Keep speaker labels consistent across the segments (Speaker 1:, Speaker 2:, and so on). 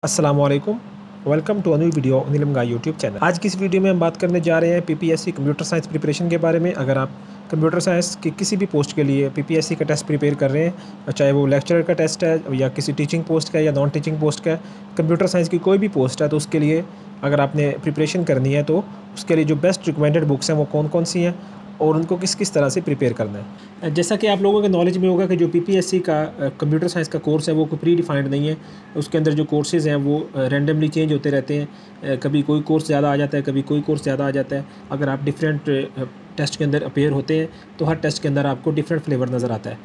Speaker 1: अस्सलाम वालेकुम, welcome to a new video Anil Mangai YouTube channel. आज की इस वीडियो में हम बात करने जा रहे हैं पीपीएससी कंप्यूटर साइंस प्रिपरेशन के बारे में। अगर आप कंप्यूटर साइंस की किसी भी पोस्ट के लिए पीपीएससी का टेस्ट प्रिपेयर कर रहे हैं, चाहे वो लेक्चरर का टेस्ट है या किसी टीचिंग पोस्ट का या नॉन टीचिंग पोस्ट का, कंप्यूटर साइंस की कोई भी पोस्ट है, तो उसके लिए अगर आपने प्रिपरेशन करनी है तो उसके लिए जो बेस्ट रिकमेंडेड बुक्स हैं वो कौन कौन सी हैं और उनको किस किस तरह से प्रिपेयर करना है। जैसा कि आप लोगों के नॉलेज में होगा कि जो पीपीएससी का कंप्यूटर साइंस का कोर्स है वो कोई प्री डिफाइंड नहीं है। उसके अंदर जो कोर्सेज़ हैं वो रैंडमली चेंज होते रहते हैं। कभी कोई कोर्स ज़्यादा आ जाता है, कभी कोई कोर्स ज़्यादा आ जाता है। अगर आप डिफरेंट टेस्ट के अंदर अपेयर होते हैं तो हर टेस्ट के अंदर आपको डिफरेंट फ्लेवर नज़र आता है।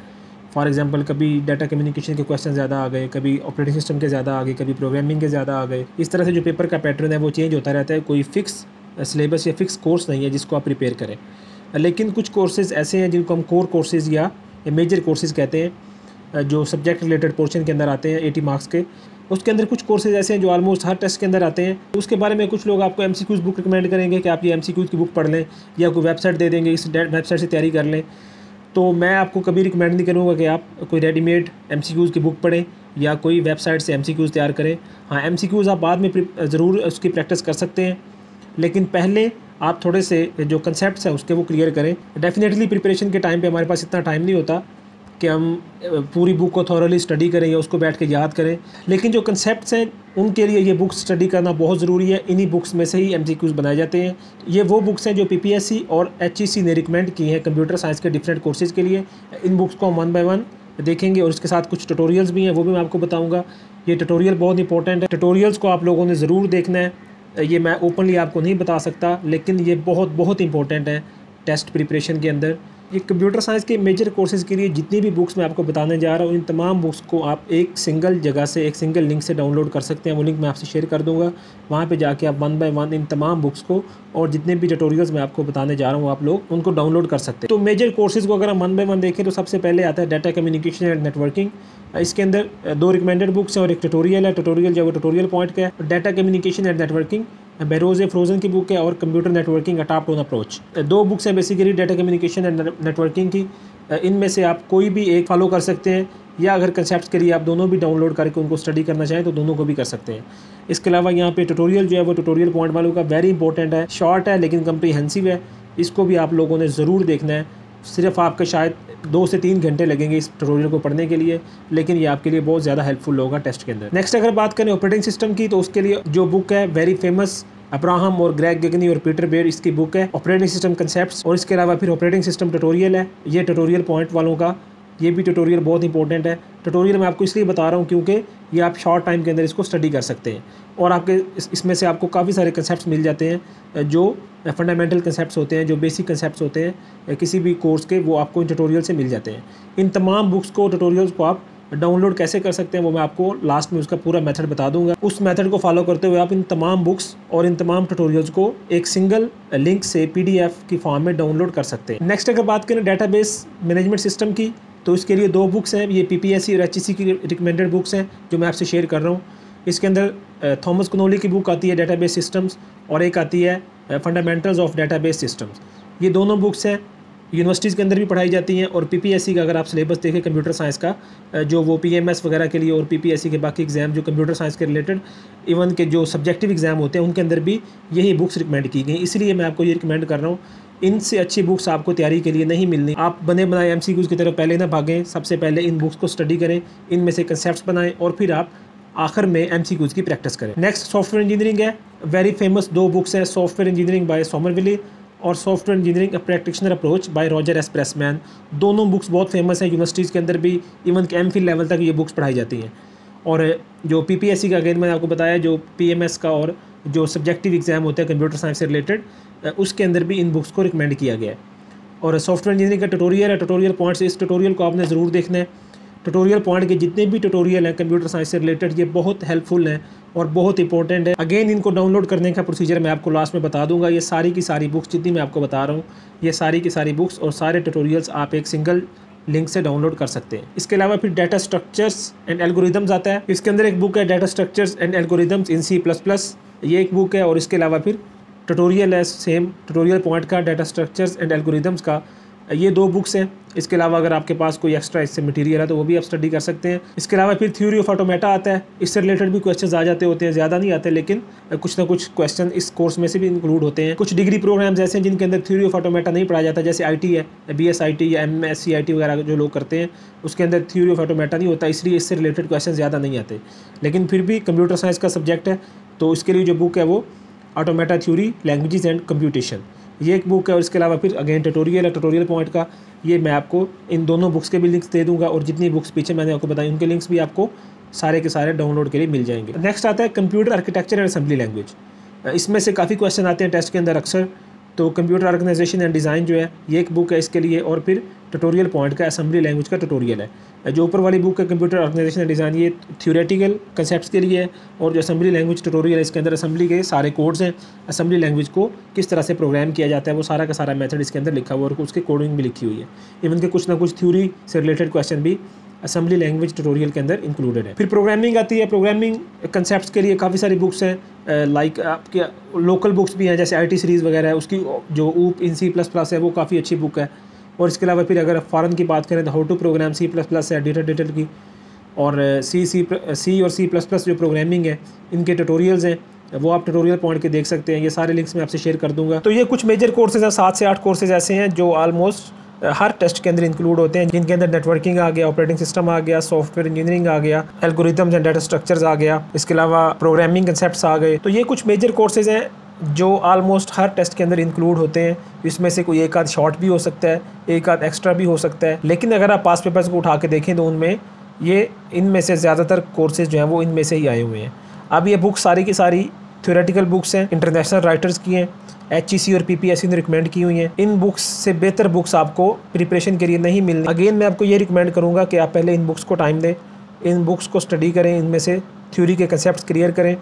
Speaker 1: फॉर एग्जांपल, कभी डाटा कम्युनिकेशन के क्वेश्चन ज़्यादा आ गए, कभी ऑपरेटिंग सिस्टम के ज़्यादा आ गए, कभी प्रोग्रामिंग के ज़्यादा आ गए। इस तरह से जो पेपर का पैटर्न है वो चेंज होता रहता है। कोई फ़िक्स सिलेबस या फ़िक्स कोर्स नहीं है जिसको आप प्रिपेयर करें। लेकिन कुछ कोर्सेज़ ऐसे हैं जिनको हम कोर कोर्सेज़ या मेजर कोर्सेज़ कहते हैं, जो सब्जेक्ट रिलेटेड पोर्शन के अंदर आते हैं 80 मार्क्स के। उसके अंदर कुछ कोर्सेज़ ऐसे हैं जो ऑलमोस्ट हर टेस्ट के अंदर आते हैं। उसके बारे में कुछ लोग आपको एमसीक्यूज़ बुक रिकमेंड करेंगे कि आप ये एमसीक्यूज़ की बुक पढ़ लें, या कोई वेबसाइट दे देंगे, इस वेबसाइट से तैयारी कर लें। तो मैं आपको कभी रिकमेंड नहीं करूँगा कि आप कोई रेडीमेड एमसीक्यूज़ की बुक पढ़ें या कोई वेबसाइट से एमसीक्यूज़ तैयार करें। हाँ, एमसीक्यूज़ आप बाद में ज़रूर उसकी प्रैक्टिस कर सकते हैं, लेकिन पहले आप थोड़े से जो कंसेप्ट्स हैं उसके वो क्लियर करें। डेफिनेटली प्रिपरेशन के टाइम पे हमारे पास इतना टाइम नहीं होता कि हम पूरी बुक को थॉरली स्टडी करें या उसको बैठ के याद करें, लेकिन जो कंसेप्ट्स हैं उनके लिए ये बुक्स स्टडी करना बहुत ज़रूरी है। इन्हीं बुक्स में से ही एमसीक्यूज़ बनाए जाते हैं। ये वो बुक्स हैं जो पीपीएससी और एचईसी ने रिकमेंड की हैं कंप्यूटर साइंस के डिफरेंट कोर्सेज़ के लिए। इन बुक्स को हम वन बाय वन देखेंगे और इसके साथ कुछ ट्यूटोरियल्स भी हैं, वो भी मैं आपको बताऊँगा। ये ट्यूटोरियल बहुत इंपॉर्टेंट है, ट्यूटोरियल्स को आप लोगों ने ज़रूर देखना है। ये मैं ओपनली आपको नहीं बता सकता, लेकिन ये बहुत इंपॉर्टेंट है टेस्ट प्रिपरेशन के अंदर। ये कंप्यूटर साइंस के मेजर कोर्सेज़ के लिए जितनी भी बुक्स मैं आपको बताने जा रहा हूँ, इन तमाम बुक्स को आप एक सिंगल जगह से, एक सिंगल लिंक से डाउनलोड कर सकते हैं। वो लिंक मैं आपसे शेयर कर दूँगा। वहाँ पे जाके आप वन बाय वन इन तमाम बुक्स को और जितने भी ट्यूटोरियल्स मैं आपको बताने जा रहा हूँ आप लोग उनको डाउनलोड कर सकते हैं। तो मेजर कोर्सेज़ को अगर हम वन बाय वन देखें तो सबसे पहले आता है डाटा कम्युनिकेशन एंड नेटवर्किंग। इसके अंदर 2 रिकमेंडेड बुक्स हैं और एक ट्यूटोरियल है। ट्यूटोरियल जो है वो ट्यूटोरियल पॉइंट का है। Data communication and networking Behrouz Forouzan की बुक है और computer networking a top down approach. 2 books हैं basically data communication and networking की। इनमें से आप कोई भी एक फॉलो कर सकते हैं, या अगर कंसेप्ट्स के लिए आप दोनों भी डाउनलोड करके उनको स्टडी करना चाहें तो दोनों को भी कर सकते हैं। इसके अलावा यहाँ पे ट्यूटोरियल जो है वो ट्यूटोरियल पॉइंट वालों का वेरी इंपॉर्टेंट है। शॉर्ट है लेकिन कम्प्रीहेंसिव है। इसको भी आप लोगों ने ज़रूर देखना है। सिर्फ आपके शायद 2 से 3 घंटे लगेंगे इस ट्यूटोरियल को पढ़ने के लिए, लेकिन ये आपके लिए बहुत ज़्यादा हेल्पफुल होगा टेस्ट के अंदर। नेक्स्ट अगर बात करें ऑपरेटिंग सिस्टम की, तो उसके लिए जो बुक है वेरी फेमस अब्राहम और ग्रेग गेगनी और पीटर बेयर, इसकी बुक है ऑपरेटिंग सिस्टम कंसेप्ट्स। और इसके अलावा फिर ऑपरेटिंग सिस्टम ट्यूटोरियल है। ये ट्यूटोरियल पॉइंट वालों का ये भी ट्यूटोरियल बहुत इंपॉर्टेंट है। ट्यूटोरियल मैं आपको इसलिए बता रहा हूँ क्योंकि ये आप शॉर्ट टाइम के अंदर इसको स्टडी कर सकते हैं और आपके इसमें से आपको काफ़ी सारे कंसेप्ट्स मिल जाते हैं जो फंडामेंटल कंसेप्ट्स होते हैं, जो बेसिक कंसेप्ट्स होते हैं किसी भी कोर्स के, वो आपको इन ट्यूटोरियल से मिल जाते हैं। इन तमाम बुक्स को, ट्यूटोरियल्स को आप डाउनलोड कैसे कर सकते हैं वो मैं आपको लास्ट में उसका पूरा मेथड बता दूंगा। उस मेथड को फॉलो करते हुए आप इन तमाम बुक्स और इन तमाम ट्यूटोरियल्स को एक सिंगल लिंक से पीडीएफ की फॉर्म में डाउनलोड कर सकते हैं। नेक्स्ट अगर बात करें डेटाबेस मैनेजमेंट सिस्टम की, तो इसके लिए 2 बुक्स हैं। ये पीपीएससी और एचईसी की रिकमेंडेड बुक्स हैं जो मैं आपसे शेयर कर रहा हूँ। इसके अंदर थॉमस कनोली की बुक आती है डेटाबेस सिस्टम्स, और एक आती है फंडामेंटल्स ऑफ डेटाबेस सिस्टम्स। ये दोनों बुक्स हैं, यूनिवर्सिटीज़ के अंदर भी पढ़ाई जाती हैं। और पीपीएससी का अगर आप सिलेबस देखें कंप्यूटर साइंस का, जो वो पीएमएस वगैरह के लिए और पीपीएससी के बाकी एग्जाम जो कंप्यूटर साइंस के रिलेटेड इवन के जो सब्जेक्टिव एग्जाम होते हैं उनके अंदर भी यही बुक्स रिकमेंड की गई। इसलिए मैं आपको ये रिकमेंड कर रहा हूँ। इनसे अच्छी बुक्स आपको तैयारी के लिए नहीं मिलनी। आप बने बनाए एमसीक्यूज़ की तरफ पहले ना भागें। सबसे पहले इन बुक्स को स्टडी करें, इनमें से कंसेप्ट्स बनाएं और फिर आप आखिर में एमसीक्यूज़ की प्रैक्टिस करें। नेक्स्ट सॉफ्टवेयर इंजीनियरिंग है। वेरी फेमस 2 बुक्स हैं, सॉफ्टवेयर इंजीनियरिंग बाय सोमरविले और software engineering a practitioner approach by Roger S Pressman. दोनों बुक्स बहुत फेमस हैं, यूनिवर्सिटीज़ के अंदर भी इवन के एमफिल लेवल तक ये बुक्स पढ़ाई जाती हैं। और जो पीपीएससी का, अगेन मैंने आपको बताया, जो पीएमएस का और जो सब्जेक्टिव एग्जाम होते हैं कंप्यूटर साइंस से रिलेटेड, उसके अंदर भी इन बुक्स को रिकमेंड किया गया है। और सॉफ्टवेयर इंजीनियरिंग का ट्यूटोरियल है, ट्यूटोरियल पॉइंट्स, इस ट्यूटोरियल को आपने ज़रूर देखना है। ट्यूटोरियल पॉइंट के जितने भी ट्यूटोरियल हैं कंप्यूटर साइंस से रिलेटेड, ये बहुत हेल्पफुल हैं और बहुत इंपॉर्टेंट है। अगेन इनको डाउनलोड करने का प्रोसीजर मैं आपको लास्ट में बता दूंगा। ये सारी की सारी बुक्स जितनी मैं आपको बता रहा हूँ, ये सारी की सारी बुक्स और सारे ट्यूटोरियल्स आप एक सिंगल लिंक से डाउनलोड कर सकते हैं। इसके अलावा फिर डाटा स्ट्रक्चर्स एंड एल्गोरिदम्स आता है। इसके अंदर एक बुक है data structures and algorithms in C++, ये एक बुक है। और इसके अलावा फिर ट्यूटोरियल है, सेम ट्यूटोरियल पॉइंट का, डाटा स्ट्रक्चर्स एंड एल्गोरिदम्स का ये 2 बुक्स हैं। इसके अलावा अगर आपके पास कोई एक्स्ट्रा इससे मटेरियल है तो वो भी आप स्टडी कर सकते हैं। इसके अलावा फिर थ्योरी ऑफ ऑटोमेटा आता है, इससे रिलेटेड भी क्वेश्चंस आ जाते होते हैं, ज़्यादा नहीं आते लेकिन कुछ ना कुछ क्वेश्चन इस कोर्स में से भी इंक्लूड होते हैं। कुछ डिग्री प्रोग्राम्स ऐसे हैं जिनके अंदर थ्योरी ऑफ ऑटोमेटा नहीं पढ़ाया जाता, जैसे IT है, BSIT या MSc वगैरह जो लोग करते हैं उसके अंदर थ्योरी ऑफ ऑटोमेटा नहीं होता, इसलिए इससे रिलेटेड क्वेश्चन ज़्यादा नहीं आते। लेकिन फिर भी कंप्यूटर साइंस का सब्जेक्ट है तो इसके लिए जो बुक है वो automata theory, languages and computation, ये एक बुक है। और इसके अलावा फिर अगेन ट्यूटोरियल है, ट्यूटोरियल पॉइंट का, ये मैं आपको इन दोनों बुक्स के भी लिंक्स दे दूंगा और जितनी बुक्स पीछे मैंने आपको बताई उनके लिंक्स भी आपको सारे के सारे डाउनलोड के लिए मिल जाएंगे। नेक्स्ट आता है computer architecture and assembly language. इसमें से काफ़ी क्वेश्चन आते हैं टेस्ट के अंदर अक्सर, तो कंप्यूटर ऑर्गेनाइजेशन एंड डिज़ाइन जो है ये एक बुक है इसके लिए, और फिर ट्यूटोरियल पॉइंट का असेंबली लैंग्वेज का ट्यूटोरियल है। जो ऊपर वाली बुक है कंप्यूटर ऑर्गेनाइजेशन एंड डिज़ाइन, ये थ्योरेटिकल कंसेप्ट्स के लिए है, और जो असेंबली लैंग्वेज ट्यूटोरियल है इसके अंदर असेंबली के सारे कोड्स हैं, असेंबली लैंग्वेज को किस तरह से प्रोग्राम किया जाता है वो सारा का सारा मेथड इसके अंदर लिखा हुआ है और उसकी कोडिंग भी लिखी हुई है। इवन के कुछ ना कुछ थ्योरी से रिलेटेड क्वेश्चन भी असेंबली लैंग्वेज ट्यूटोरियल के अंदर इंक्लूडेड है। फिर प्रोग्रामिंग आती है, प्रोग्रामिंग कंसेप्ट्स के लिए काफ़ी सारी बुक्स हैं, लाइक आपके लोकल बुक्स भी हैं जैसे IT सीरीज़ वगैरह है, उसकी जो ऊप इन C++ है वो काफ़ी अच्छी बुक है। और इसके अलावा फिर अगर फॉरेन की बात करें तो हाउ टू प्रोग्राम C++ है, डिटेल की, और C और C++ जो प्रोग्रामिंग है इनके ट्यूटोरियल्स हैं, वो आप ट्यूटोरियल पॉइंट के देख सकते हैं। ये सारे लिंक्स मैं आपसे शेयर कर दूंगा। तो ये कुछ मेजर कोर्सेज हैं, 7 से 8 कोर्सेज ऐसे हैं जो ऑलमोस्ट हर टेस्ट के अंदर इंक्लूड होते हैं, जिनके अंदर नेटवर्किंग आ गया, ऑपरेटिंग सिस्टम आ गया, सॉफ्टवेयर इंजीनियरिंग आ गया, एल्गोरिथम्स एंड डाटा स्ट्रक्चर्स आ गया, इसके अलावा प्रोग्रामिंग कंसेप्ट्स आ गए। तो ये कुछ मेजर कोर्सेज हैं जो ऑलमोस्ट हर टेस्ट के अंदर इंक्लूड होते हैं। इसमें से कोई एक आध शॉर्ट भी हो सकता है, एक आध एक्स्ट्रा भी हो सकता है, लेकिन अगर आप पास पेपर्स को उठा के देखें तो उनमें इनमें से ज़्यादातर कोर्सेज जो हैं वो इनमें से ही आए हुए हैं। अब ये बुक सारी की सारी थ्योरेटिकल बुक्स हैं, इंटरनेशनल राइटर्स की हैं, HEC और PPSC ने रिकमेंड की हुई हैं। इन बुक्स से बेहतर बुक्स आपको प्रिपरेशन के लिए नहीं मिलनी। अगेन मैं आपको ये रिकमेंड करूँगा कि आप पहले इन बुक्स को टाइम दें, इन बुक्स को स्टडी करें, इनमें से थ्योरी के कंसेप्ट्स क्लियर करें।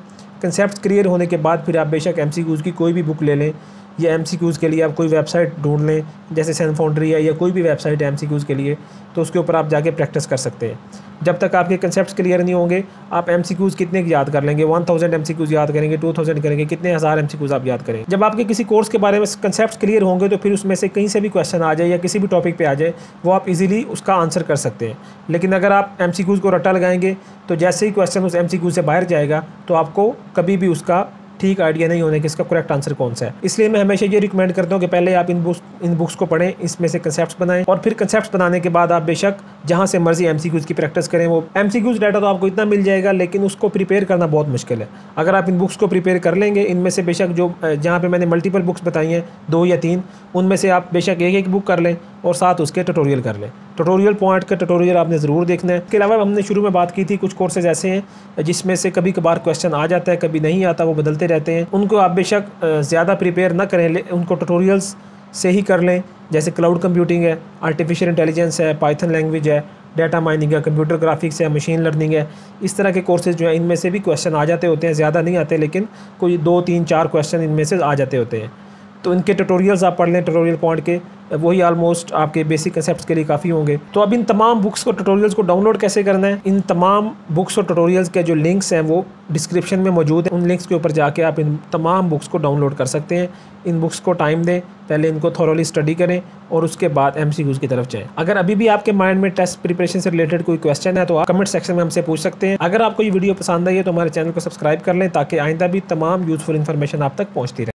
Speaker 1: कंसेप्ट्स क्लियर होने के बाद फिर आप बेशक MCQs की कोई भी बुक ले लें, या MCQs के लिए आप कोई वेबसाइट ढूंढ लें जैसे सेन फाउंड्री है या कोई भी वेबसाइट है MCQs के लिए, तो उसके ऊपर आप जाके प्रैक्टिस कर सकते हैं। जब तक आपके कंसेप्ट्स क्लियर नहीं होंगे आप MCQs कितने याद कर लेंगे, 1000 MCQs याद करेंगे, 2000 करेंगे, कितने हज़ार MCQs आप याद करेंगे। जब आपके किसी कोर्स के बारे में कंसेप्ट्स क्लियर होंगे तो फिर उसमें से कहीं से भी क्वेश्चन आ जाए या किसी भी टॉपिक पे आ जाए वो आप इजीली उसका आंसर कर सकते हैं। लेकिन अगर आप MCQs को रट्टा लगाएंगे तो जैसे ही क्वेश्चन उस MCQ से बाहर जाएगा तो आपको कभी भी उसका ठीक आइडिया नहीं होने कि इसका करेक्ट आंसर कौन सा है। इसलिए मैं हमेशा ये रिकमेंड करता हूँ कि पहले आप इन बुक्स को पढ़ें, इसमें से कंसेप्ट्स बनाएं, और फिर कंसेप्ट्स बनाने के बाद आप बेशक जहाँ से मर्जी MCQs की प्रैक्टिस करें। वो MCQs डाटा तो आपको इतना मिल जाएगा लेकिन उसको प्रिपेयर करना बहुत मुश्किल है। अगर आप इन बुक्स को प्रिपेयर कर लेंगे, इनमें से बेशक जो जहाँ पे मैंने मल्टीपल बुक्स बताई हैं 2 या 3, उनमें से आप बेशक एक बुक कर लें और साथ उसके ट्यूटोरियल कर लें। ट्यूटोरियल पॉइंट का ट्यूटोरियल आपने ज़रूर देखना है। इसके अलावा हमने शुरू में बात की थी कुछ कोर्सेज ऐसे हैं जिसमें से कभी कभार क्वेश्चन आ जाता है, कभी नहीं आता, वो बदलते रहते हैं। उनको आप बेशक ज़्यादा प्रिपेयर ना करें, उनको ट्यूटोरियल्स से ही कर लें। जैसे क्लाउड कंप्यूटिंग है, आर्टिफिशियल इंटेलिजेंस है, पाइथन लैंग्वेज है, डाटा माइनिंग है, कंप्यूटर ग्राफिक्स है, मशीन लर्निंग है, इस तरह के कोर्सेज जो है इनमें से भी क्वेश्चन आ जाते होते हैं। ज़्यादा नहीं आते लेकिन कोई 2, 3, 4 क्वेश्चन इनमें से आ जाते होते हैं। तो इनके ट्यूटोरियल्स आप पढ़ लें, ट्यूटोरियल पॉइंट के, वही ऑलमोस्ट आपके बेसिक कंसेप्ट्स के लिए काफ़ी होंगे। तो अब इन तमाम बुक्स को ट्यूटोरियल्स को डाउनलोड कैसे करना है, इन तमाम बुक्स और ट्यूटोरियल्स के जो लिंक्स हैं वो डिस्क्रिप्शन में मौजूद है। उन लिंक्स के ऊपर जाके आप इन तमाम बुक्स को डाउनलोड कर सकते हैं। इन बुक्स को टाइम दें, पहले इनको थॉरोली स्टडी करें और उसके बाद MCQs की तरफ जाएं। अगर अभी भी आपके माइंड में टेस्ट प्रिपरेशन से रिलेटेड कोई क्वेश्चन है तो आप कमेंट सेक्शन में हमसे पूछ सकते हैं। अगर आपको ये वीडियो पसंद आई है तो हमारे चैनल को सब्सक्राइब कर लें ताकि आइंदा भी तमाम यूजफुल इन्फॉर्मेशन आप तक पहुँचती रहे।